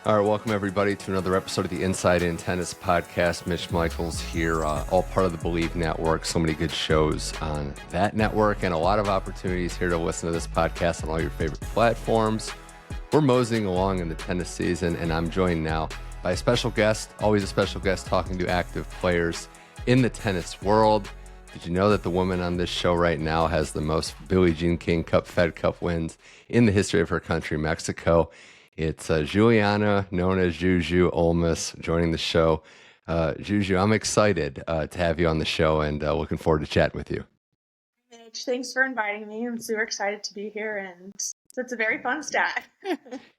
All right, welcome everybody to another episode of the Inside In Tennis Podcast. Mitch Michals here, all part of the Believe Network. So many good shows on that network and a lot of opportunities here to listen to this podcast on all your favorite platforms. We're moseying along in the tennis season, and I'm joined now by a special guest, always a special guest, talking to active players in the tennis world. Did you know that the woman on this show right now has the most Billie Jean King Cup Fed Cup wins in the history of her country, Mexico? It's Giuliana, known as Juju Olmos, joining the show. Juju, I'm excited to have you on the show and looking forward to chatting with you. Mitch, thanks for inviting me. I'm super excited to be here, and it's a very fun stat.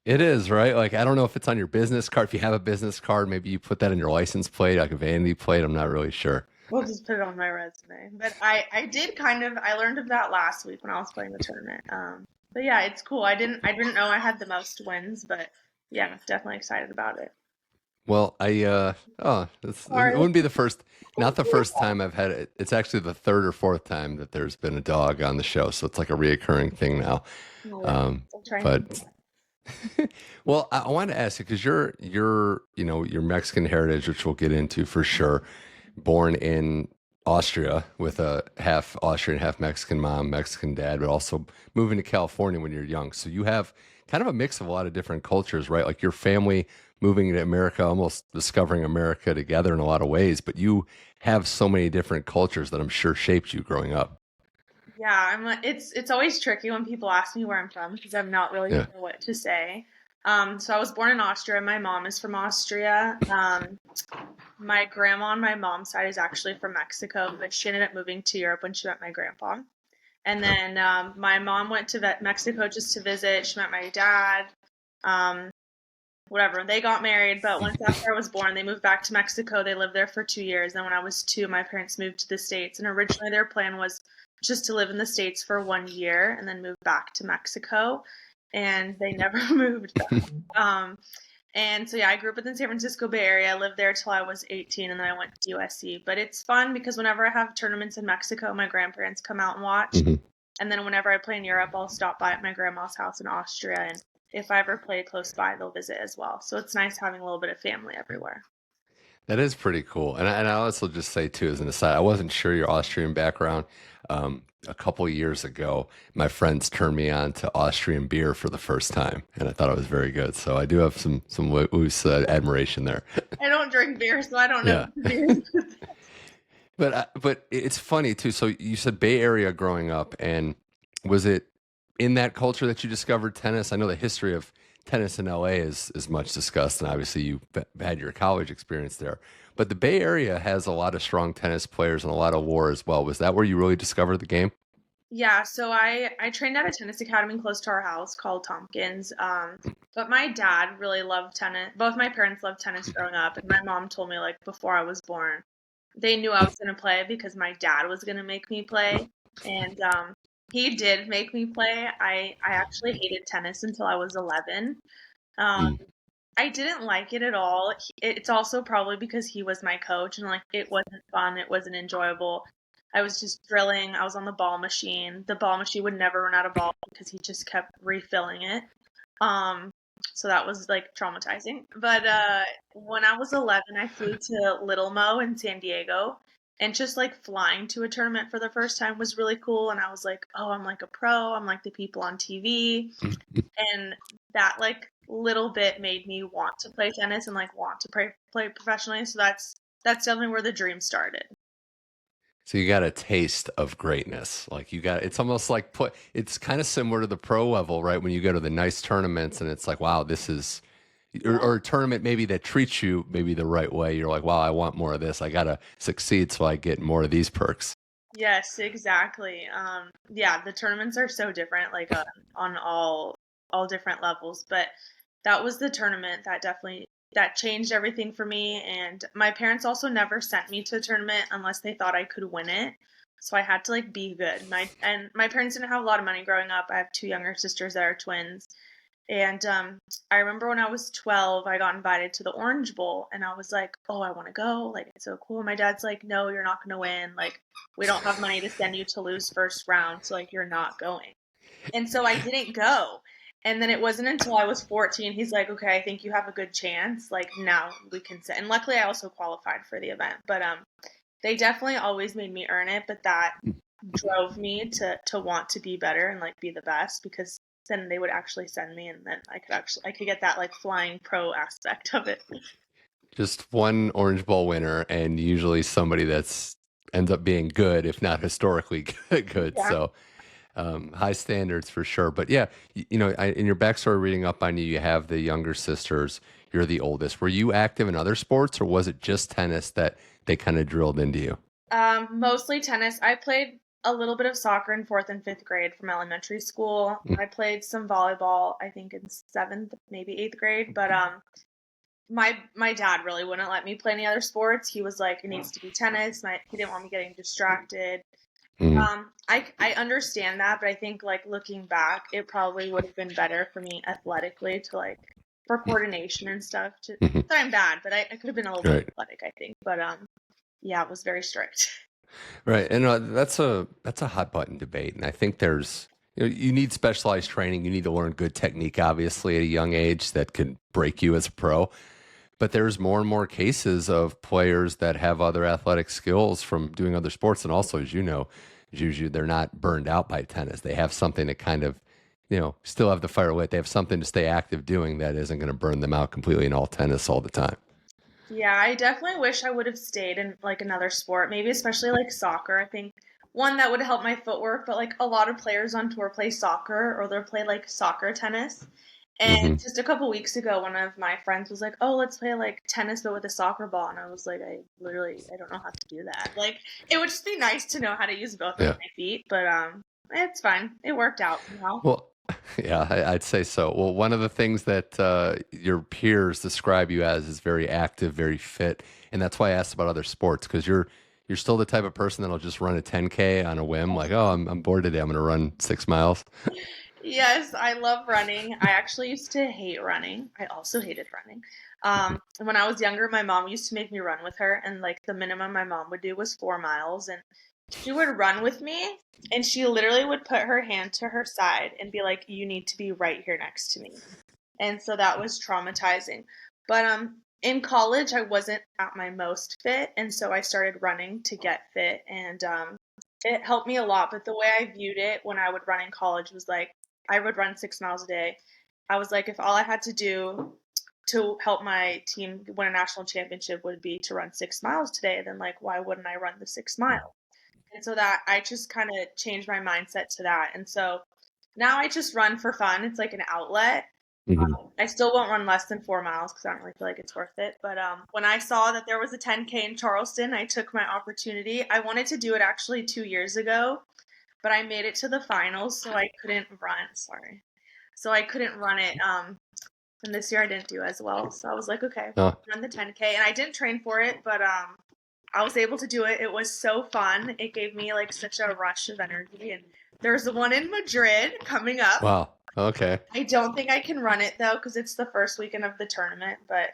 It is, right? Like, I don't know if it's on your business card. If you have a business card, maybe you put that in your license plate, like a vanity plate. I'm not really sure. We'll just put it on my resume. But I learned of that last week when I was playing the tournament. But yeah, it's cool. I didn't know I had the most wins, but yeah, definitely excited about it. Well, it wouldn't be the first, not the first time I've had it. It's actually the third or fourth time that there's been a dog on the show. So it's like a reoccurring thing now. Well, I want to ask you, because your Mexican heritage, which we'll get into for sure, born in Austria with a half Austrian, half Mexican mom, Mexican dad, but also moving to California when you're young. So you have kind of a mix of a lot of different cultures, right? Like your family moving to America, almost discovering America together in a lot of ways, but you have so many different cultures that I'm sure shaped you growing up. Yeah, it's always tricky when people ask me where I'm from because I'm not really sure what to say. So I was born in Austria. My mom is from Austria. My grandma on my mom's side is actually from Mexico, but she ended up moving to Europe when she met my grandpa. And then my mom went to Mexico just to visit. She met my dad. Whatever. They got married, but once after I was born, they moved back to Mexico. They lived there for 2 years. Then when I was 2, my parents moved to the States. And originally their plan was just to live in the States for 1 year and then move back to Mexico. And they never moved back. And so, yeah, I grew up in the San Francisco Bay Area. I lived there till I was 18, and then I went to USC. But it's fun because whenever I have tournaments in Mexico, my grandparents come out and watch. Mm-hmm. And then whenever I play in Europe, I'll stop by at my grandma's house in Austria. And if I ever play close by, they'll visit as well. So it's nice having a little bit of family everywhere. That is pretty cool. And I also just say, too, as an aside, I wasn't sure your Austrian background. A couple of years ago, my friends turned me on to Austrian beer for the first time, and I thought it was very good. So I do have some loose admiration there. I don't drink beer, so I don't know. Yeah. But it's funny too. So you said Bay Area growing up, and was it in that culture that you discovered tennis? I know the history of tennis in LA is much discussed, and obviously you had your college experience there. But the Bay Area has a lot of strong tennis players and a lot of war as well. Was that where you really discovered the game? Yeah, so I trained at a tennis academy close to our house called Tompkins. But my dad really loved tennis. Both my parents loved tennis growing up, and my mom told me like before I was born, they knew I was going to play because my dad was going to make me play. And he did make me play. I actually hated tennis until I was 11. I didn't like it at all. It's also probably because he was my coach and like it wasn't fun. It wasn't enjoyable. I was just drilling. I was on the ball machine. The ball machine would never run out of ball because he just kept refilling it. So that was like traumatizing. But when I was 11, I flew to Little Mo in San Diego. And just like flying to a tournament for the first time was really cool. And I was like, oh, I'm like a pro. I'm like the people on TV. And that like little bit made me want to play tennis and like want to play professionally. So that's definitely where the dream started. So you got a taste of greatness. Like it's almost like it's kind of similar to the pro level, right? When you go to the nice tournaments and it's like, wow, this is, or a tournament maybe that treats you maybe the right way. You're like, wow, I want more of this. I got to succeed so I get more of these perks. Yes, exactly. Yeah, the tournaments are so different, like on all different levels. But that was the tournament that changed everything for me. And my parents also never sent me to a tournament unless they thought I could win it. So I had to like be good. My parents didn't have a lot of money growing up. I have 2 younger sisters that are twins. And I remember when I was 12, I got invited to the Orange Bowl, and I was like, oh, I want to go. Like, it's so cool. My dad's like, no, you're not going to win. Like, we don't have money to send you to lose first round, so, like, you're not going. And so I didn't go. And then it wasn't until I was 14, he's like, okay, I think you have a good chance. Like now we can sit. And luckily I also qualified for the event. But they definitely always made me earn it, but that drove me to want to be better and like be the best, because then they would actually send me, and then I could get that like flying pro aspect of it. Just one Orange Bowl winner, and usually somebody that's ends up being good, if not historically good. Yeah. So high standards for sure. But yeah, in your backstory, reading up on you, you have the younger sisters. You're the oldest. Were you active in other sports, or was it just tennis that they kind of drilled into you? Mostly tennis. I played a little bit of soccer in fourth and fifth grade from elementary school. Mm. I played some volleyball, I think in seventh, maybe eighth grade. But my dad really wouldn't let me play any other sports. He was like, it needs to be tennis. He didn't want me getting distracted. Mm. I understand that, but I think like looking back, it probably would have been better for me athletically to like for coordination and stuff. Mhm. Not that I'm bad, but I could have been a little Right. bit athletic, I think. But yeah, it was very strict. Right, and that's a hot button debate, and I think there's you need specialized training. You need to learn good technique, obviously, at a young age that could break you as a pro. But there's more and more cases of players that have other athletic skills from doing other sports, and also, as you know, Juju, they're not burned out by tennis. They have something to kind of, still have the fire lit. They have something to stay active doing that isn't going to burn them out completely in all tennis all the time. Yeah, I definitely wish I would have stayed in like another sport, maybe especially like soccer. I think one that would help my footwork, but like a lot of players on tour play soccer or they'll play like soccer tennis. And Hmm. just a couple weeks ago, one of my friends was like, "Oh, let's play like tennis but with a soccer ball." And I was like, I don't know how to do that. Like it would just be nice to know how to use both of Yeah. my feet, but it's fine. It worked out somehow. Well, yeah, I'd say so. Well, one of the things that your peers describe you as is very active, very fit, and that's why I asked about other sports, because you're still the type of person that'll just run a 10K on a whim, like, oh, I'm bored today, I'm going to run 6 miles. Yes, I love running. I actually used to hate running. I also hated running. When I was younger, my mom used to make me run with her, and like the minimum my mom would do was 4 miles, and she would run with me, and she literally would put her hand to her side and be like, "You need to be right here next to me." And so that was traumatizing. But in college, I wasn't at my most fit, and so I started running to get fit, and it helped me a lot. But the way I viewed it when I would run in college was like I would run 6 miles a day. I was like, if all I had to do to help my team win a national championship would be to run 6 miles today, then like why wouldn't I run the 6 miles? And so that I just kind of changed my mindset to that. And so now I just run for fun. It's like an outlet. Hmm. I still won't run less than 4 miles because I don't really feel like it's worth it. But when I saw that there was a 10K in Charleston, I took my opportunity. I wanted to do it actually 2 years ago, but I made it to the finals, so I couldn't run. Sorry. So I couldn't run it. And this year I didn't do as well. So I was like, okay, Oh, run the 10K. And I didn't train for it, but I was able to do it. It was so fun. It gave me like such a rush of energy. And there's the one in Madrid coming up. wow. Okay. I don't think I can run it though because it's the first weekend of the tournament, but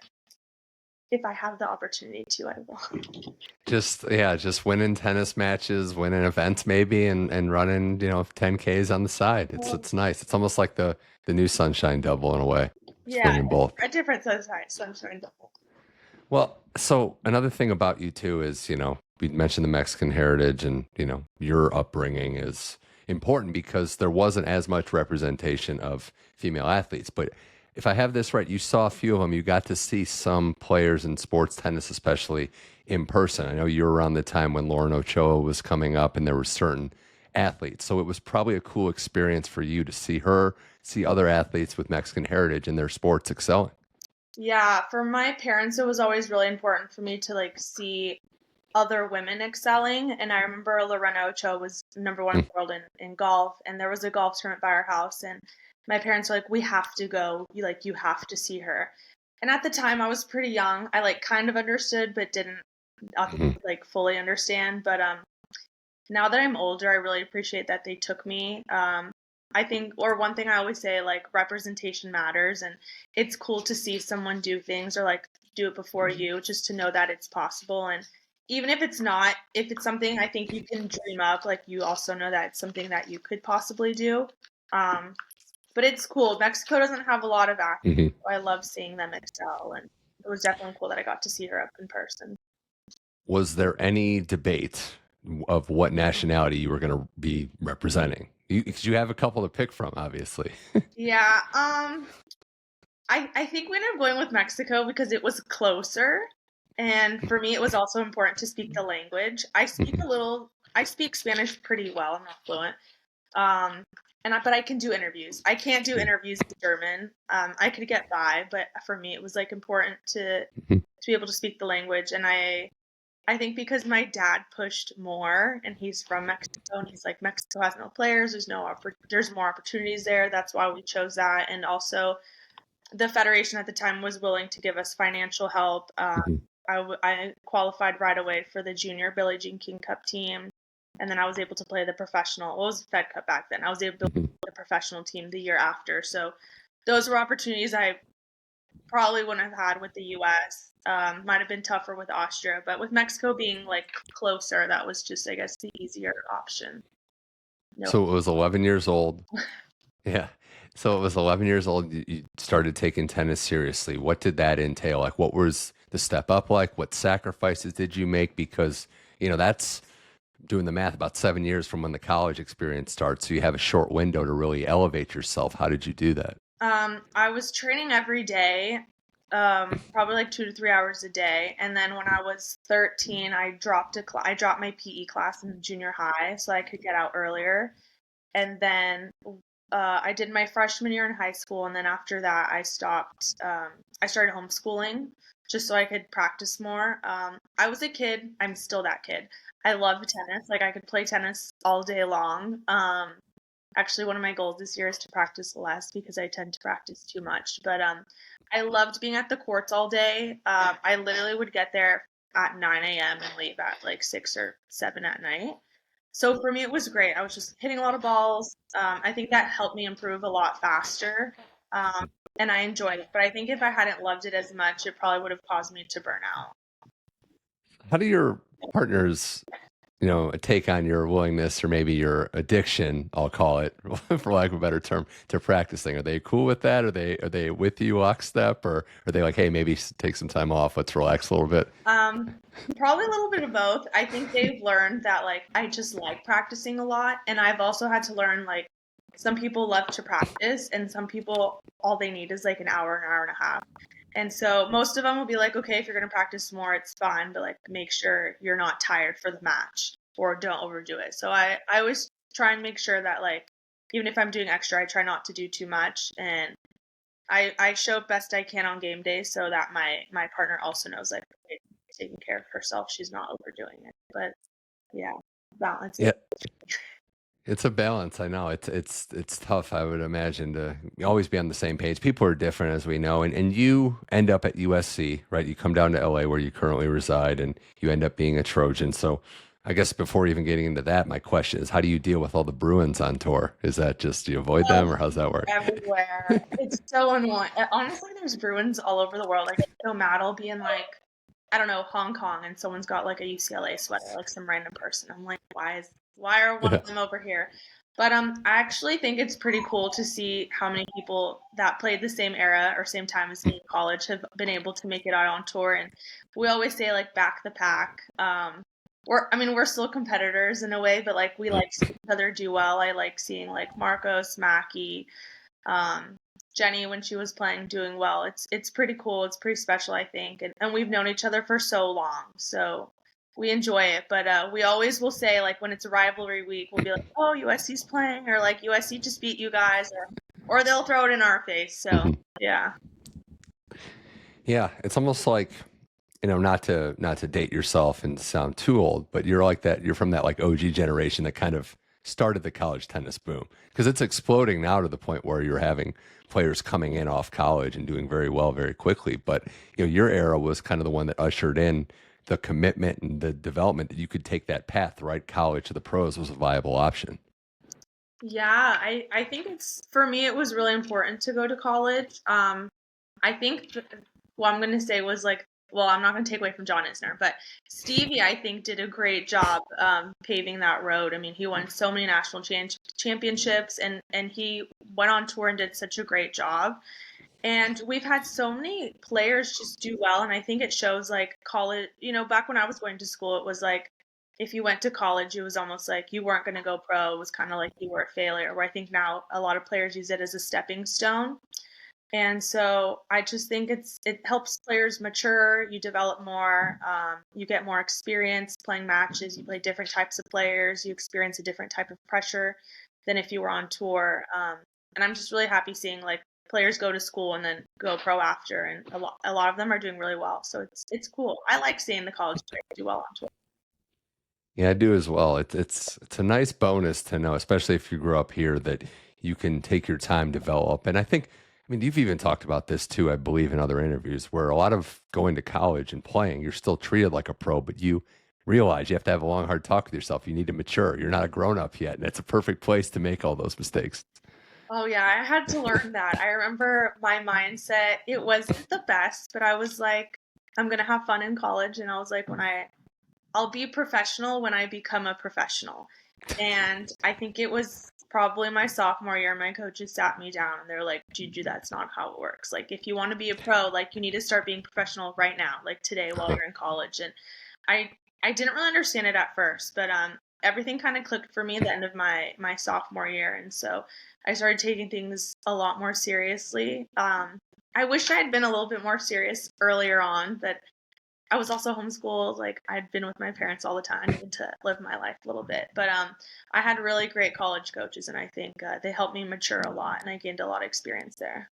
if I have the opportunity to, I will. Just winning tennis matches, winning events maybe, and running 10Ks on the side. It's nice. It's almost like the new Sunshine Double in a way. Yeah, Swinging both. a different sunshine double. Well, so another thing about you too is, we mentioned the Mexican heritage, and, your upbringing is important because there wasn't as much representation of female athletes. But if I have this right, you saw a few of them. You got to see some players in sports tennis, especially in person. I know you were around the time when Lauren Ochoa was coming up and there were certain athletes. So it was probably a cool experience for you to see her, see other athletes with Mexican heritage in their sports excelling. Yeah, for my parents, it was always really important for me to like see other women excelling. And I remember Lorena Ochoa was number one in the world in golf, and there was a golf tournament by our house, and my parents were like, "We have to go. You have to see her." And at the time, I was pretty young. I like kind of understood, but didn't Mhm. like fully understand. But now that I'm older, I really appreciate that they took me. I think, or one thing I always say, like representation matters, and it's cool to see someone do things or like do it before you, just to know that it's possible. And even if it's not, if it's something I think you can dream up, like you also know that it's something that you could possibly do. Um, but it's cool. Mexico doesn't have a lot of athletes. Hmm. So I love seeing them excel, and it was definitely cool that I got to see her up in person. Was there any debate of what nationality you were going to be representing? Because you have a couple to pick from, obviously. Yeah, I think we ended up going with Mexico because it was closer, and for me, it was also important to speak the language. I speak Spanish pretty well. I'm not fluent. But I can do interviews. I can't do interviews in German. I could get by, but for me, it was like important to be able to speak the language. And I think because my dad pushed more, and he's from Mexico, and he's like, Mexico has no players. There's more opportunities there. That's why we chose that. And also, the federation at the time was willing to give us financial help. I qualified right away for the junior Billie Jean King Cup team, and then I was able to play the professional. Well, it was Fed Cup back then. I was able to play the professional team the year after. So those were opportunities I probably wouldn't have had with the U.S. Might have been tougher with Austria, but with Mexico being like closer, that was just, I guess, the easier option. No. So it was 11 years old. Yeah. So it was 11 years old. You started taking tennis seriously. What did that entail? Like, what was the step up like? What sacrifices did you make? Because, that's doing the math about 7 years from when the college experience starts. So you have a short window to really elevate yourself. How did you do that? I was training every day, probably like 2 to 3 hours a day. And then when I was 13, I dropped my PE class in junior high so I could get out earlier. And then I did my freshman year in high school, and then after that, I stopped. I started homeschooling just so I could practice more. I was a kid. I'm still that kid. I love tennis. Like I could play tennis all day long. Actually, one of my goals this year is to practice less because I tend to practice too much. But I loved being at the courts all day. I literally would get there at 9 a.m. and leave at like 6 or 7 at night. So for me, it was great. I was just hitting a lot of balls. I think that helped me improve a lot faster, and I enjoyed it. But I think if I hadn't loved it as much, it probably would have caused me to burn out. How do your partners, take on your willingness or maybe your addiction, I'll call it, for lack of a better term, to practicing? Are they cool with that? Are they with you lockstep, or are they like, hey, maybe take some time off, let's relax a little bit? Probably a little bit of both. I think they've learned that like I just like practicing a lot, and I've also had to learn like some people love to practice, and some people all they need is like an hour and a half. And so most of them will be like, okay, if you're going to practice more, it's fine, but like make sure you're not tired for the match or don't overdo it. So I always try and make sure that like, even if I'm doing extra, I try not to do too much. And I show up best I can on game day so that my partner also knows like okay, taking care of herself. She's not overdoing it. But yeah, balance. Yeah. It's a balance. I know it's tough. I would imagine to always be on the same page. People are different, as we know, and you end up at USC, right? You come down to LA where you currently reside, and you end up being a Trojan. So, I guess before even getting into that, my question is, how do you deal with all the Bruins on tour? Is that just do you avoid them, or how's that work? Everywhere. It's so annoying. Honestly, there's Bruins all over the world. I get so mad. I'll be in like, I don't know, Hong Kong, and someone's got like a UCLA sweater, like some random person. I'm like, why are one Yeah. of them over here? But I actually think it's pretty cool to see how many people that played the same era or same time as me in college have been able to make it out on tour. And we always say like back the pack. We're still competitors in a way, but like we like seeing each other do well. I like seeing like Marcos, Mackie, um, Jenny when she was playing doing well. It's pretty cool. It's pretty special, I think. And we've known each other for so long, so we enjoy it. But we always will say like when it's a rivalry week, we'll be like, oh, USC's playing, or like USC just beat you guys, or they'll throw it in our face. So yeah. Yeah, it's almost like, not to date yourself and sound too old, but you're like that. You're from that like OG generation that kind of started the college tennis boom, because it's exploding now to the point where you're having players coming in off college and doing very well very quickly. But your era was kind of the one that ushered in the commitment and the development that you could take that path, right? College to the pros was a viable option. Yeah, I think for me, it was really important to go to college. I think what I'm going to say was like well, I'm not going to take away from John Isner, but Stevie, I think, did a great job paving that road. I mean, he won so many national championships, and he went on tour and did such a great job. And we've had so many players just do well, and I think it shows like college, back when I was going to school, it was like if you went to college, it was almost like you weren't going to go pro. It was kind of like you were a failure. Where I think now a lot of players use it as a stepping stone. And so I just think it helps players mature. You develop more. You get more experience playing matches. You play different types of players. You experience a different type of pressure than if you were on tour. And I'm just really happy seeing like players go to school and then go pro after, and a lot of them are doing really well. So it's cool. I like seeing the college players do well on tour. Yeah, I do as well. It's a nice bonus to know, especially if you grew up here, that you can take your time, develop. And I mean, you've even talked about this too, I believe, in other interviews, where a lot of going to college and playing, you're still treated like a pro, but you realize you have to have a long, hard talk with yourself. You need to mature. You're not a grown up yet, and it's a perfect place to make all those mistakes. Oh yeah, I had to learn that. I remember my mindset, it wasn't the best, but I was like, I'm gonna have fun in college, and I was like, I'll be professional when I become a professional. And I think it was probably my sophomore year, my coaches sat me down and they're like, Juju, that's not how it works. Like, if you want to be a pro, like, you need to start being professional right now, like today while you're in college. And I, I didn't really understand it at first, but everything kind of clicked for me at the end of my sophomore year. And so I started taking things a lot more seriously. I wish I had been a little bit more serious earlier on, but I was also homeschooled. Like, I'd been with my parents all the time. I needed to live my life a little bit. But I had really great college coaches, and I think they helped me mature a lot, and I gained a lot of experience there.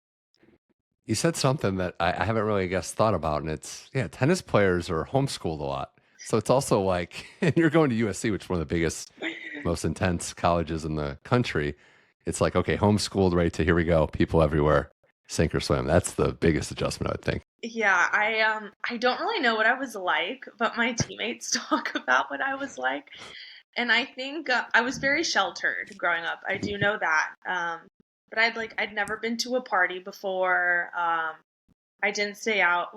You said something that I haven't really, I guess, thought about, and yeah, tennis players are homeschooled a lot. So it's also like, and you're going to USC, which is one of the biggest, most intense colleges in the country. It's like, okay, homeschooled right to here we go, people everywhere, sink or swim. That's the biggest adjustment, I would think. Yeah, I don't really know what I was like, but my teammates talk about what I was like, and I think I was very sheltered growing up. I do know that. But I'd never been to a party before. I didn't stay out.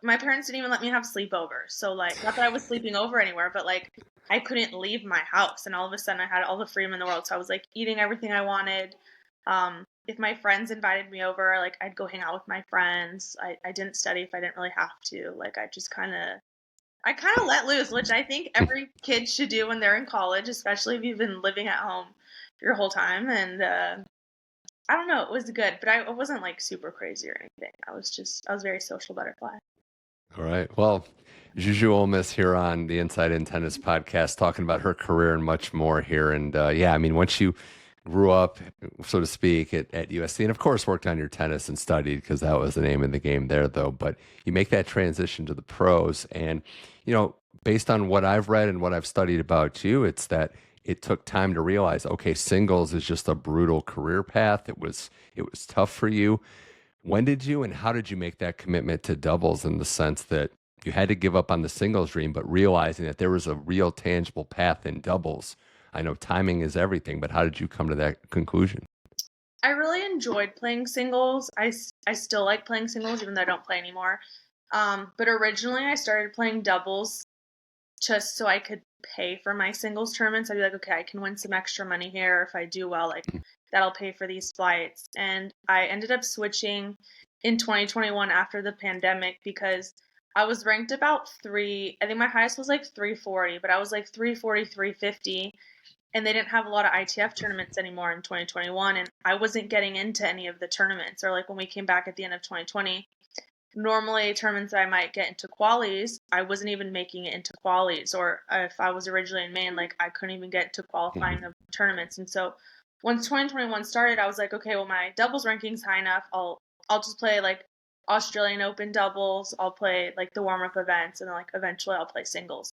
My parents didn't even let me have sleepovers. So like, not that I was sleeping over anywhere, but like I couldn't leave my house, and all of a sudden I had all the freedom in the world. So I was like eating everything I wanted. If my friends invited me over, like I'd go hang out with my friends. I didn't study if I didn't really have to. Like I kind of let loose, which I think every kid should do when they're in college, especially if you've been living at home your whole time. And I don't know, it was good, but I wasn't like super crazy or anything. I was very social butterfly. All right. Well, Juju Olmos here on the Inside In Tennis podcast, talking about her career and much more here. And yeah, I mean, once you grew up, so to speak, at USC, and of course worked on your tennis and studied because that was the name of the game there, though. But you make that transition to the pros, and based on what I've read and what I've studied about you, it's that it took time to realize, okay, singles is just a brutal career path. It was tough for you. When did you and how did you make that commitment to doubles, in the sense that you had to give up on the singles dream, but realizing that there was a real tangible path in doubles? I know timing is everything, but how did you come to that conclusion? I really enjoyed playing singles. I still like playing singles, even though I don't play anymore. But originally I started playing doubles just so I could pay for my singles tournaments. I'd be like, okay, I can win some extra money here. If I do well, like that'll pay for these flights. And I ended up switching in 2021 after the pandemic because I was ranked about I think my highest was like 340, but I was like 340, 350. And they didn't have a lot of ITF tournaments anymore in 2021. And I wasn't getting into any of the tournaments. Or like when we came back at the end of 2020, normally tournaments that I might get into qualies, I wasn't even making it into qualies. Or if I was originally in Maine, like I couldn't even get to qualifying of tournaments. And so once 2021 started, I was like, okay, well my doubles ranking's high enough. I'll just play like Australian Open doubles. I'll play like the warm up events, and then like eventually I'll play singles.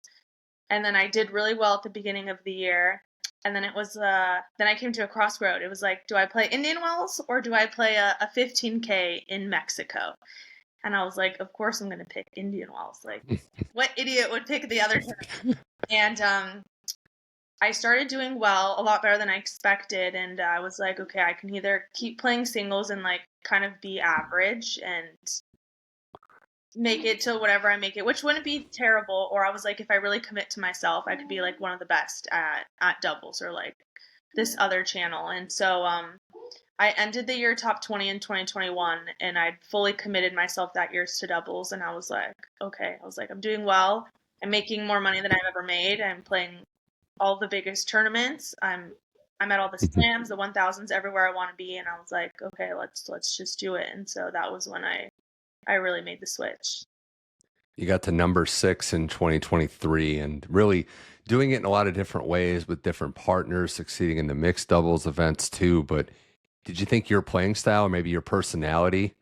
And then I did really well at the beginning of the year. And then it was then I came to a crossroad. It was like, do I play Indian Wells or do I play a 15K in Mexico? And I was like, of course I'm going to pick Indian Wells. Like, what idiot would pick the other two? And I started doing well, a lot better than I expected. And I was like, okay, I can either keep playing singles and like kind of be average and make it to whatever I make it, which wouldn't be terrible. Or I was like, if I really commit to myself, I could be like one of the best at doubles or like this other channel. And so I ended the year top 20 in 2021, and I'd fully committed myself that year to doubles. And I was like, okay, I was like, I'm doing well. I'm making more money than I've ever made. I'm playing all the biggest tournaments. I'm at all the slams, the 1000s, everywhere I want to be. And I was like, okay, let's just do it. And so that was when I really made the switch. You got to number 6 in 2023 and really doing it in a lot of different ways with different partners, succeeding in the mixed doubles events too. But did you think your playing style or maybe your personality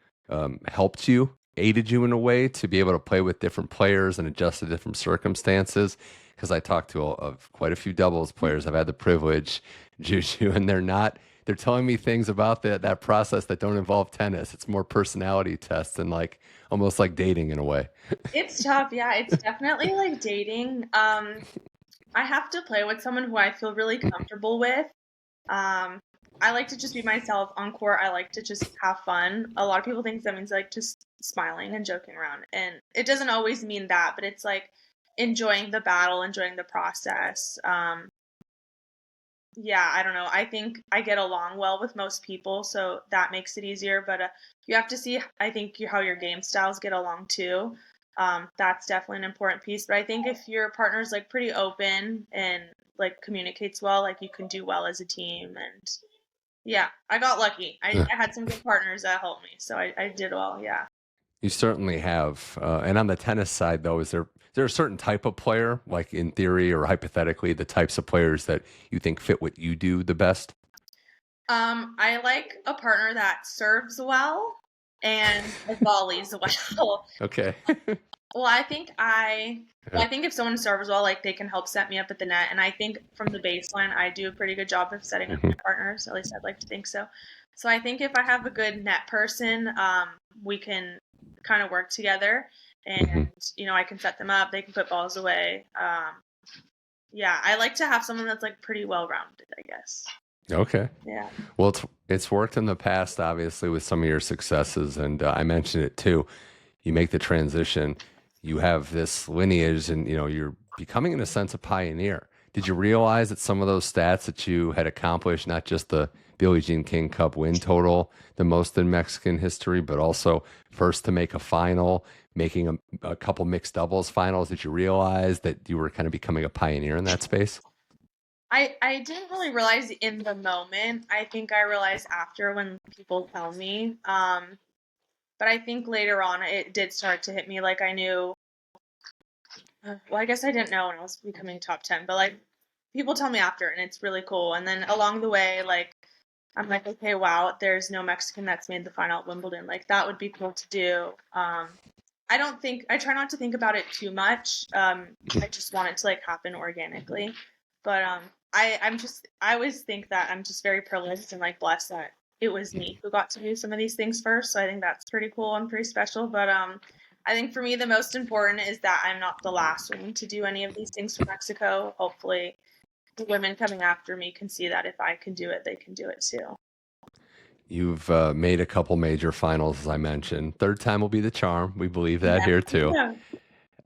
helped you, aided you in a way to be able to play with different players and adjust to different circumstances? Because I talked to quite a few doubles players. I've had the privilege, Juju, and they're telling me things about that process that don't involve tennis. It's more personality tests and like almost like dating in a way. It's tough. Yeah, it's definitely like dating. I have to play with someone who I feel really comfortable with. I like to just be myself on court. I like to just have fun. A lot of people think that means like just smiling and joking around. And it doesn't always mean that, but it's like enjoying the battle, enjoying the process. Yeah, I don't know. I think I get along well with most people, so that makes it easier. But you have to see, I think, how your game styles get along too. That's definitely an important piece. But I think if your partner's like pretty open and like communicates well, like you can do well as a team. And yeah, I got lucky. I had some good partners that helped me, so I did well. Yeah. You certainly have. And on the tennis side, though, is there a certain type of player, like in theory or hypothetically, the types of players that you think fit what you do the best? I like a partner that serves well and volleys well. Okay. Well, I think if someone serves well, like they can help set me up at the net. And I think from the baseline, I do a pretty good job of setting up my partners. At least I'd like to think so. So I think if I have a good net person, we can kind of work together. And, I can set them up. They can put balls away. Yeah, I like to have someone that's like pretty well-rounded, I guess. Okay. Yeah. Well, it's worked in the past, obviously, with some of your successes. And I mentioned it too. You make the transition. You have this lineage and, you're becoming, in a sense, a pioneer. Did you realize that some of those stats that you had accomplished, not just the Billie Jean King Cup win total, the most in Mexican history, but also first to make a final, making a couple mixed doubles finals? Did you realize that you were kind of becoming a pioneer in that space? I didn't really realize in the moment. I think I realized after when people tell me. But I think later on it did start to hit me. Like I knew, well, I guess I didn't know when I was becoming top 10, but like people tell me after and it's really cool. And then along the way, like, I'm like, okay, wow, there's no Mexican that's made the final at Wimbledon. Like that would be cool to do. I try not to think about it too much. I just want it to like happen organically. But I always think that I'm just very privileged and like blessed that it was me who got to do some of these things first. So I think that's pretty cool and pretty special. But I think for me, the most important is that I'm not the last one to do any of these things for Mexico. Hopefully the women coming after me can see that if I can do it, they can do it too. You've made a couple major finals, as I mentioned. Third time will be the charm. We believe that here too. Yeah.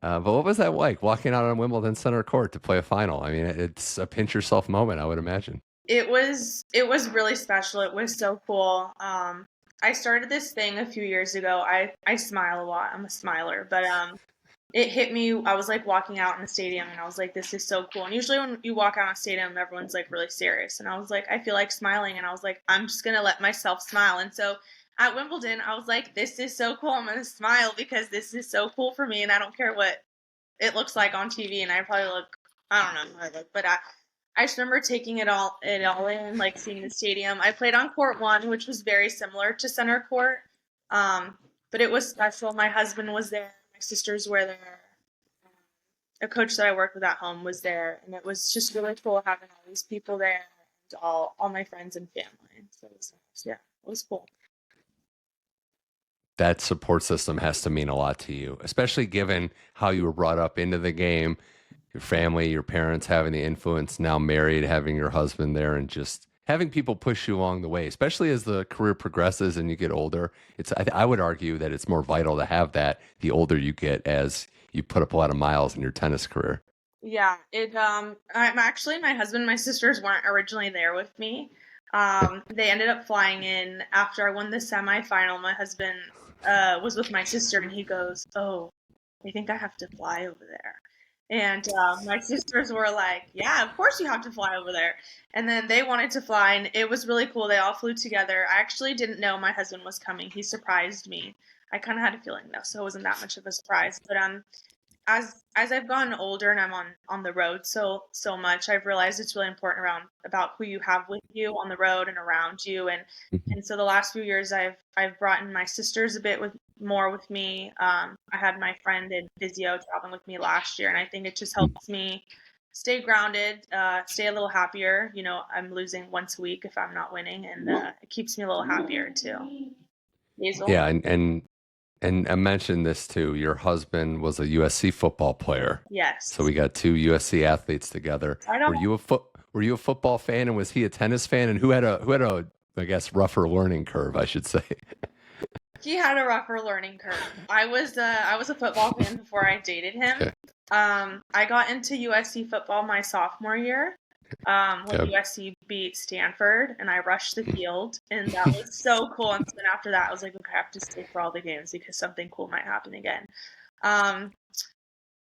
But what was that like, walking out on Wimbledon center court to play a final? I mean, it's a pinch yourself moment, I would imagine. It was really special. It was so cool. I started this thing a few years ago. I smile a lot. I'm a smiler, but it hit me. I was like walking out in the stadium and I was like, this is so cool. And usually when you walk out in a stadium, everyone's like really serious. And I was like, I feel like smiling. And I was like, I'm just going to let myself smile. And so at Wimbledon, I was like, this is so cool. I'm going to smile because this is so cool for me. And I don't care what it looks like on TV. And I probably look, I don't know how I look, but I just remember taking it all in, like seeing the stadium. I played on court 1, which was very similar to center court. But it was special. My husband was there. My sisters were there. A coach that I worked with at home was there. And it was just really cool having all these people there and all my friends and family. So it was cool. That support system has to mean a lot to you, especially given how you were brought up into the game, your family, your parents having the influence, now married, having your husband there, and just having people push you along the way, especially as the career progresses and you get older. I would argue that it's more vital to have that the older you get as you put up a lot of miles in your tennis career. Yeah, I'm actually, my husband and my sisters weren't originally there with me. They ended up flying in after I won the semifinal. My husband was with my sister, and he goes, "Oh, I think I have to fly over there." And my sisters were like, "Yeah, of course you have to fly over there." And then they wanted to fly, and it was really cool. They all flew together. I actually didn't know my husband was coming. He surprised me. I kind of had a feeling though, so it wasn't that much of a surprise. But as I've gotten older and I'm on the road so much, I've realized it's really important around about who you have with you on the road and around you. And so the last few years I've brought in my sisters a bit with me. I had my friend in physio traveling with me last year, and I think it just helps me stay grounded, stay a little happier. You know, I'm losing once a week if I'm not winning, and it keeps me a little happier too. Hazel? Yeah, and I mentioned this too. Your husband was a USC football player, Yes. so we got two USC athletes together. I don't Were you a football fan, and was he a tennis fan? And who had a I guess rougher learning curve, I should say. He had a rougher learning curve. I was a football fan before I dated him. Okay. I got into USC football my sophomore year when Okay. USC beat Stanford, and I rushed the field, and that was so cool. And then after that, I was like, okay, I have to stay for all the games because something cool might happen again. Um,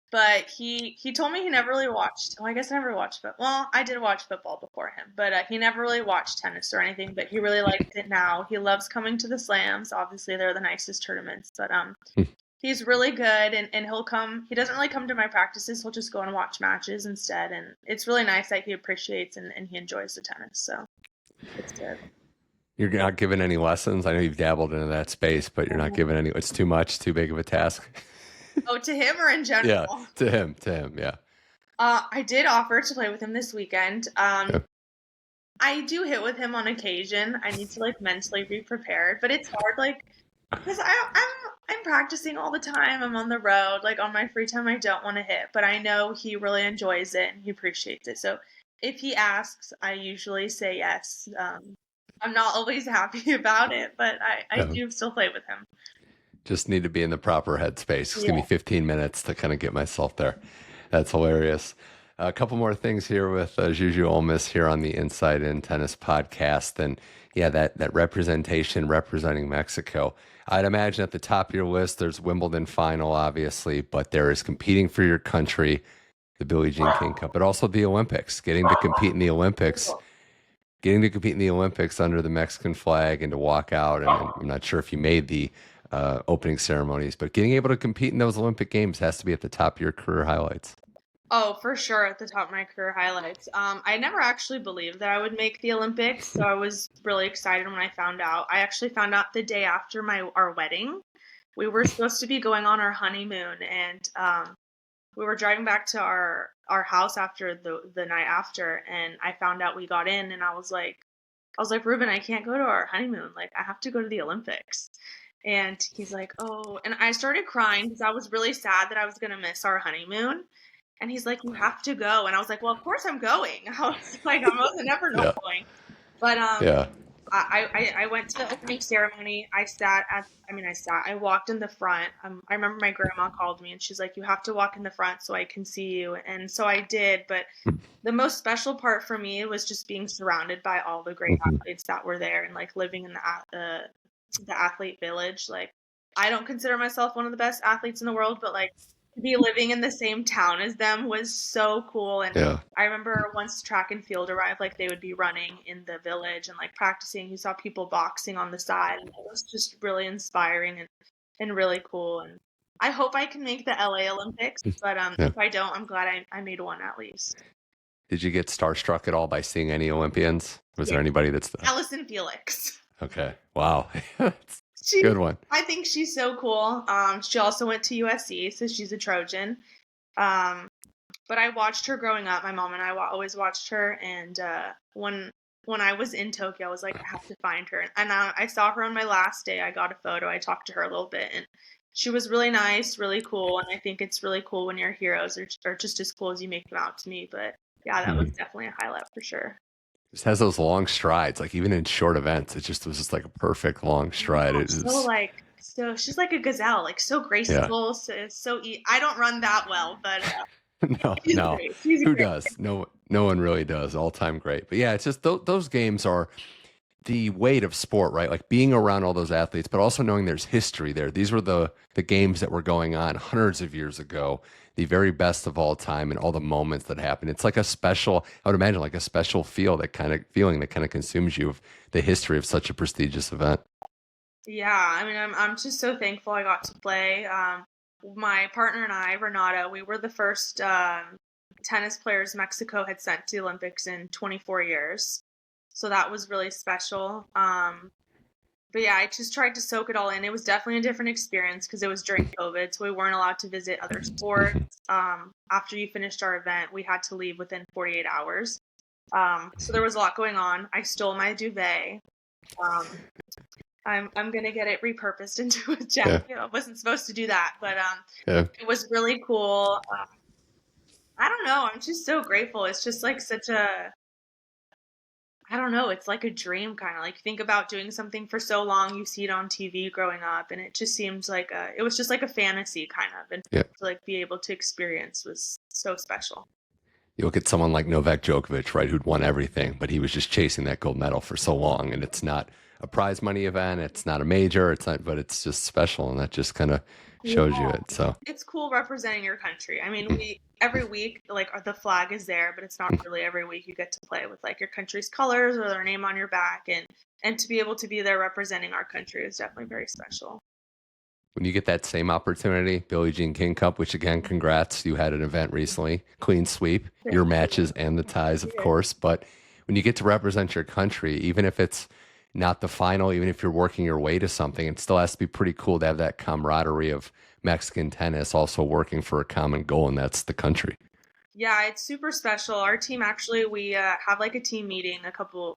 but he told me he never really watched. Well, I guess I never watched football. Well, I did watch football before him, but he never really watched tennis or anything. But he really likes it now. He loves coming to the slams. Obviously, they're the nicest tournaments. But he's really good, and he'll come. He doesn't really come to my practices. He'll just go and watch matches instead. And it's really nice that he appreciates and he enjoys the tennis. So it's good. You're not giving any lessons. I know you've dabbled into that space, but you're not giving any. It's too much, too big of a task. Oh, to him or in Yeah, general? to him, yeah. I did offer to play with him this weekend. Yeah. I do hit with him on occasion. I need to like mentally be prepared, but it's hard, like because I'm practicing all the time. I'm on the road, like on my free time. I don't want to hit, but I know he really enjoys it and he appreciates it. So if he asks, I usually say yes. I'm not always happy about it, but I Yeah. do still play with him. Just need to be in the proper headspace. Just give me Yeah. 15 minutes to kind of get myself there. That's hilarious. A couple more things here with Juju Olmos here on the Inside In Tennis podcast. And yeah, that representation, representing Mexico. I'd imagine at the top of your list, there's Wimbledon final, obviously, but there is competing for your country, the Billie Jean King Cup, but also the Olympics, getting to compete in the Olympics. Getting to compete in the Olympics under the Mexican flag and to walk out. And I'm not sure if you made the opening ceremonies, but getting able to compete in those Olympic Games has to be at the top of your career highlights. Oh, for sure, at the top of my career highlights. I never actually believed that I would make the Olympics, so I was really excited when I found out. I actually found out the day after our wedding. We were supposed to be going on our honeymoon, and we were driving back to our house after the night after, and I found out we got in, and I was like, Ruben, I can't go to our honeymoon. Like, I have to go to the Olympics. And he's like, oh, and I started crying because I was really sad that I was gonna miss our honeymoon. And he's like, you have to go. And I was like, well, of course I'm going. I was like, I was never Yeah. not going. But Yeah. I went to the opening ceremony. I walked in the front. I remember my grandma called me and she's like, you have to walk in the front so I can see you. And so I did. But the most special part for me was just being surrounded by all the great athletes that were there and like living in the athlete village. Like, I don't consider myself one of the best athletes in the world, but like, to be living in the same town as them was so cool. And Yeah. I remember once track and field arrived, like they would be running in the village and like practicing. You saw people boxing on the side. And it was just really inspiring and really cool. And I hope I can make the LA Olympics, but Yeah. if I don't, I'm glad I made one at least. Did you get starstruck at all by seeing any Olympians? Was there anybody that's Allison Felix? Okay. Wow. She, Good one. I think she's so cool. She also went to USC, so she's a Trojan. But I watched her growing up. My mom and I always watched her. And when I was in Tokyo, I was like, I have to find her. And I saw her on my last day. I got a photo. I talked to her a little bit. And she was really nice, really cool. And I think it's really cool when your heroes are just as cool as you make them out to me. But yeah, that was definitely a highlight for sure. Just has those long strides, like even in short events, it just was just like a perfect long stride. Yeah, It is, so she's like a gazelle, like so yeah. graceful, I don't run that well, but No, she's no. great. She's Who great. does? No, no one really does. All time great. But yeah, it's just those games are the weight of sport, right? Like being around all those athletes, but also knowing there's history there. These were the games that were going on hundreds of years ago, the very best of all time, and all the moments that happened. It's like a special, I would imagine, like a special feeling that kind of consumes you of the history of such a prestigious event. Yeah, I mean, I'm just so thankful I got to play. My partner and I, Renata, we were the first tennis players Mexico had sent to the Olympics in 24 years. So that was really special. But yeah, I just tried to soak it all in. It was definitely a different experience because it was during COVID, so we weren't allowed to visit other sports. After you finished our event, we had to leave within 48 hours. So there was a lot going on. I stole my duvet. Um, I'm gonna get it repurposed into a Yeah, jacket. I wasn't supposed to do that, but yeah. it was really cool. I don't know. I'm just so grateful. It's just like such a I don't know. It's like a dream, kind of like think about doing something for so long. You see it on TV growing up, and it just seems like it was just like a fantasy, kind of, and Yeah. to like be able to experience was so special. You look at someone like Novak Djokovic, right, who'd won everything, but he was just chasing that gold medal for so long. And it's not a prize money event, it's not a major, it's not, but it's just special. And that just kind of Yeah, shows you it. So, it's cool representing your country. I mean, we every week like the flag is there, but it's not really every week you get to play with like your country's colors or their name on your back, and to be able to be there representing our country is definitely very special. when you get that same opportunity, Billie Jean King Cup, which again, congrats, you had an event recently, clean sweep, your Thank matches and the ties, of you. course. But when you get to represent your country, even if it's not the final, even if you're working your way to something, it still has to be pretty cool to have that camaraderie of Mexican tennis also working for a common goal, and that's the country. Yeah, it's super special. Our team actually, we have like a team meeting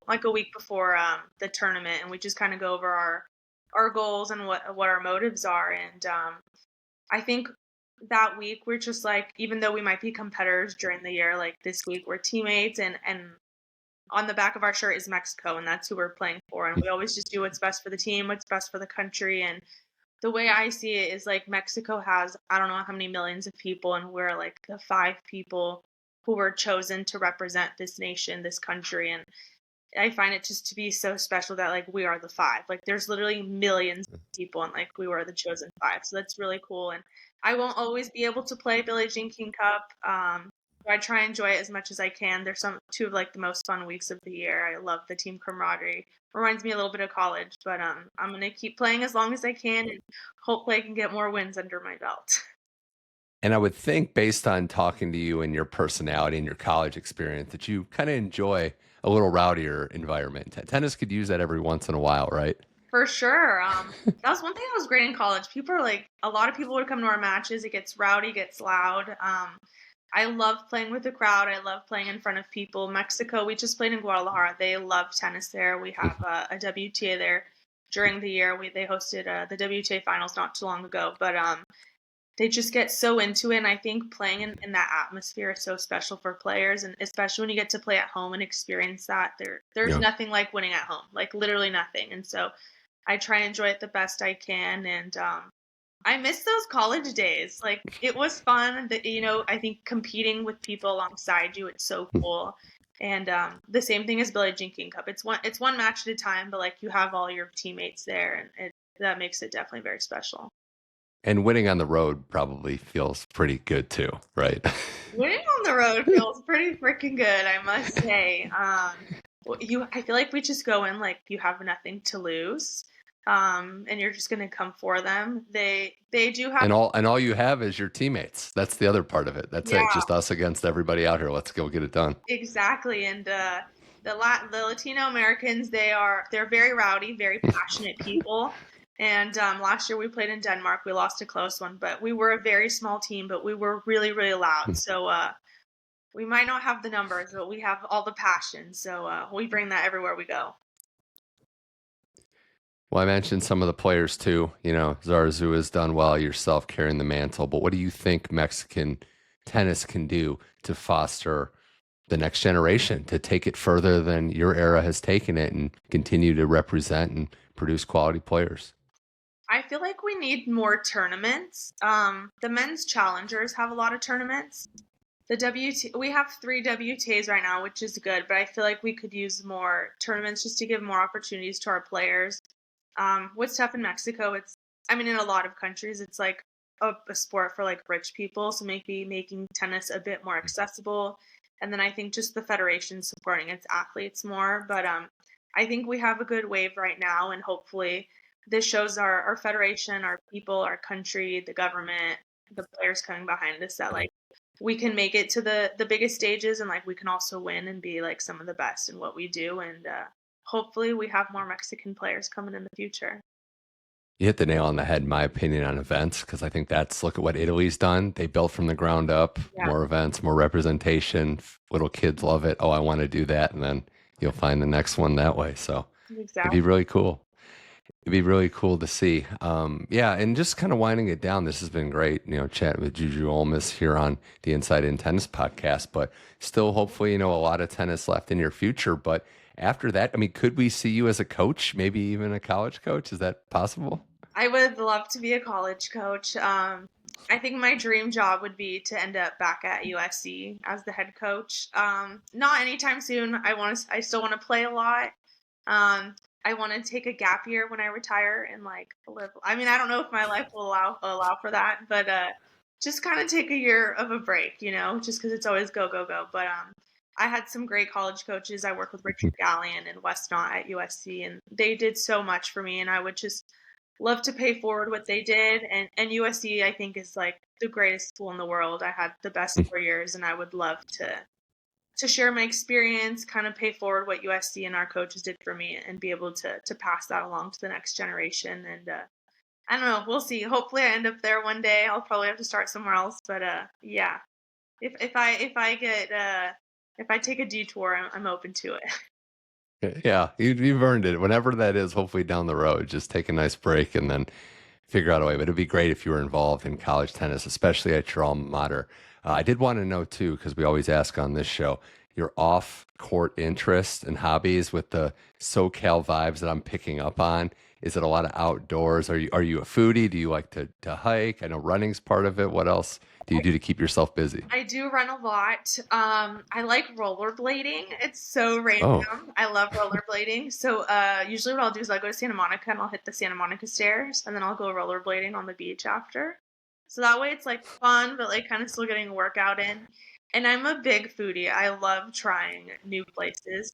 like a week before the tournament, and we just kind of go over our goals and what our motives are. And I think that week we're just like, even though we might be competitors during the year, like this week we're teammates, and on the back of our shirt is Mexico, and that's who we're playing for. And we always just do what's best for the team, what's best for the country, and the way I see it is like Mexico has I don't know how many millions of people, and we're like the five people who were chosen to represent this nation, this country. And I find it just to be so special that like we are the five. Like there's literally millions of people, and like we were the chosen five. So that's really cool. And I won't always be able to play Billie Jean King Cup. So I try and enjoy it as much as I can. There's two of like the most fun weeks of the year. I love the team camaraderie. Reminds me a little bit of college, but I'm gonna keep playing as long as I can, and hopefully I can get more wins under my belt. And I would think, based on talking to you and your personality and your college experience, that you kind of enjoy a little rowdier environment. Tennis could use that every once in a while, right? For sure. That was one thing that was great in college. People are like, a lot of people would come to our matches. It gets rowdy, gets loud. I love playing with the crowd. I love playing in front of people. Mexico, we just played in Guadalajara. They love tennis there. We have a WTA there during the year. They hosted the WTA finals not too long ago, but they just get so into it. And I think playing in that atmosphere is so special for players, and especially when you get to play at home and experience that. There's Yeah. nothing like winning at home, like literally nothing. And so I try and enjoy it the best I can. And I miss those college days. Like it was fun. That I think competing with people alongside you, it's so cool. And the same thing as Billie Jean King Cup. It's one match at a time, but like you have all your teammates there, and that makes it definitely very special. And winning on the road probably feels pretty good too, right? Winning on the road feels pretty freaking good, I must say. I feel like we just go in like you have nothing to lose, and you're just gonna come for them. They do have, And all you have is your teammates. That's the other part of it. That's it. yeah, Just us against everybody out here. Let's go get it done. exactly. And the Latino Americans, they're very rowdy, very passionate people. And last year we played in Denmark. We lost a close one, but we were a very small team, but we were really, really loud. So we might not have the numbers, but we have all the passion. So we bring that everywhere we go. Well, I mentioned some of the players too. Zarzu has done well, yourself carrying the mantle. But what do you think Mexican tennis can do to foster the next generation to take it further than your era has taken it and continue to represent and produce quality players? I feel like we need more tournaments. The men's challengers have a lot of tournaments. We have 3 WTAs right now, which is good, but I feel like we could use more tournaments just to give more opportunities to our players. What's tough in Mexico, in a lot of countries, it's like a sport for like rich people. So maybe making tennis a bit more accessible. And then I think just the federation supporting its athletes more. But I think we have a good wave right now. And hopefully this shows our federation, our people, our country, the government, the players coming behind us that like we can make it to the biggest stages and like we can also win and be like some of the best in what we do. And hopefully we have more Mexican players coming in the future. You hit the nail on the head, in my opinion, on events, because I think look at what Italy's done. They built from the ground up, Yeah. more events, more representation. Little kids love it. Oh, I want to do that. And then you'll find the next one that way. So it'd be really cool. It'd be really cool to see. Yeah, and just kind of winding it down, this has been great, chatting with Juju Olmos here on the Inside in Tennis podcast, but still hopefully, a lot of tennis left in your future. But after that, could we see you as a coach, maybe even a college coach? Is that possible? I would love to be a college coach. I think my dream job would be to end up back at USC as the head coach. Not anytime soon. I still want to play a lot. I want to take a gap year when I retire and like live. I don't know if my life will allow for that, but just kind of take a year of a break, just because it's always go go go. But I had some great college coaches. I worked with Richard Gallion and Wes Knott at USC, and they did so much for me. And I would just love to pay forward what they did. And USC, I think, is like the greatest school in the world. I had the best 4 years, and I would love to share my experience, kind of pay forward what USC and our coaches did for me and be able to pass that along to the next generation. And I don't know, we'll see. Hopefully I end up there one day. I'll probably have to start somewhere else. But yeah, if I take a detour, I'm open to it. Yeah, you've earned it. Whenever that is, hopefully down the road, just take a nice break and then figure out a way. But it'd be great if you were involved in college tennis, especially at your alma mater. I did want to know too, because we always ask on this show, your off-court interests and hobbies with the SoCal vibes that I'm picking up on. Is it a lot of outdoors? Are you a foodie? Do you like to hike? I know running's part of it. What else do you do to keep yourself busy? I do run a lot. I like rollerblading. It's so random. Oh, I love rollerblading. So usually what I'll do is I'll go to Santa Monica and I'll hit the Santa Monica stairs and then I'll go rollerblading on the beach after. So that way it's like fun, but like kind of still getting a workout in. And I'm a big foodie. I love trying new places.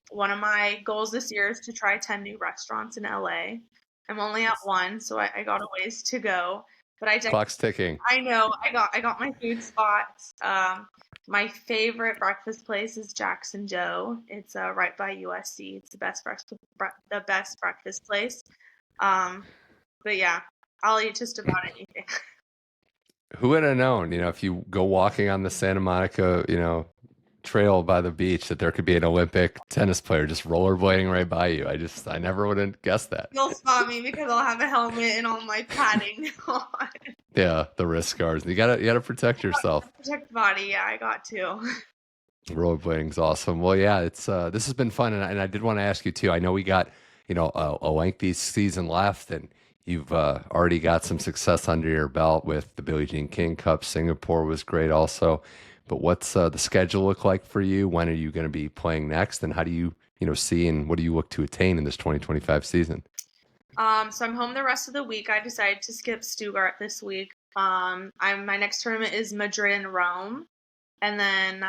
One of my goals this year is to try 10 new restaurants in LA. I'm only at one, so I got a ways to go. But clock's ticking. I know I got my food spots. My favorite breakfast place is Jackson Joe. It's right by USC. It's the best breakfast place. But yeah, I'll eat just about anything. Who would have known, if you go walking on the Santa Monica, trail by the beach, that there could be an Olympic tennis player just rollerblading right by you. I never would have guessed that. You'll spot me because I'll have a helmet and all my padding on. Yeah, the wrist guards. You gotta protect yourself. Protect the body. Yeah, I got to. Rollerblading's awesome. Well, yeah, it's this has been fun, and I did want to ask you too. I know we got a lengthy season left, and you've already got some success under your belt with the Billie Jean King Cup. Singapore was great, also. But what's the schedule look like for you? When are you going to be playing next, and how do you see and what do you look to attain in this 2025 season? So I'm home the rest of the week. I decided to skip Stuttgart this week. My next tournament is Madrid and Rome, and then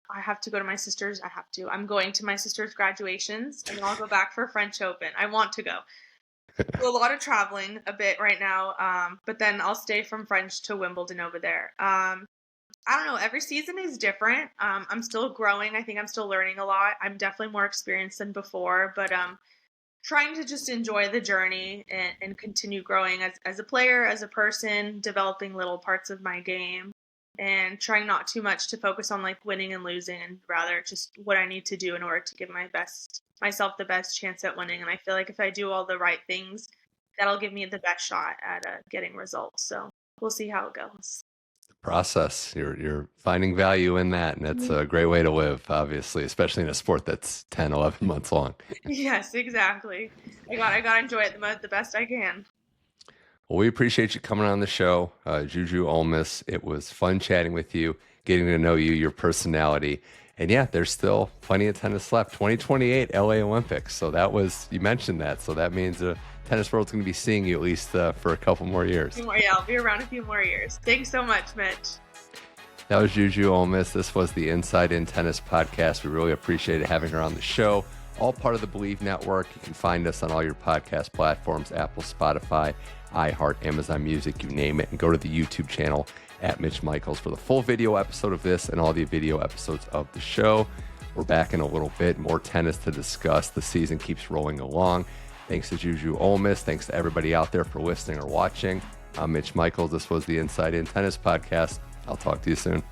I have to go to my sister's. I'm going to my sister's graduations, and then I'll go back for French Open. I want to go. Do a lot of traveling a bit right now, but then I'll stay from French to Wimbledon over there. I don't know. Every season is different. I'm still growing. I think I'm still learning a lot. I'm definitely more experienced than before, but trying to just enjoy the journey and continue growing as a player, as a person, developing little parts of my game, and trying not too much to focus on like winning and losing, and rather just what I need to do in order to give myself the best chance at winning. And I feel like if I do all the right things, that'll give me the best shot at getting results. So we'll see how it goes. process. You're finding value in that, and it's a great way to live, obviously, especially in a sport that's 10, 11 months long. Yes, exactly. I got to enjoy it the best I can. Well, we appreciate you coming on the show, Juju Olmos. It was fun chatting with you, getting to know you, your personality. And yeah, there's still plenty of tennis left. 2028 LA Olympics. So you mentioned that. So that means the tennis world's going to be seeing you at least for a couple more years. Yeah, I'll be around a few more years. Thanks so much, Mitch. That was Juju Olmos. This was the Inside In Tennis podcast. We really appreciated having her on the show. All part of the Believe Network. You can find us on all your podcast platforms, Apple, Spotify, iHeart, Amazon Music, you name it. And go to the YouTube channel at Mitch Michals for the full video episode of this and all the video episodes of the show. We're back in a little bit. More tennis to discuss. The season keeps rolling along. Thanks to Juju Olmos. Thanks to everybody out there for listening or watching. I'm Mitch Michals. This was the Inside In Tennis podcast. I'll talk to you soon.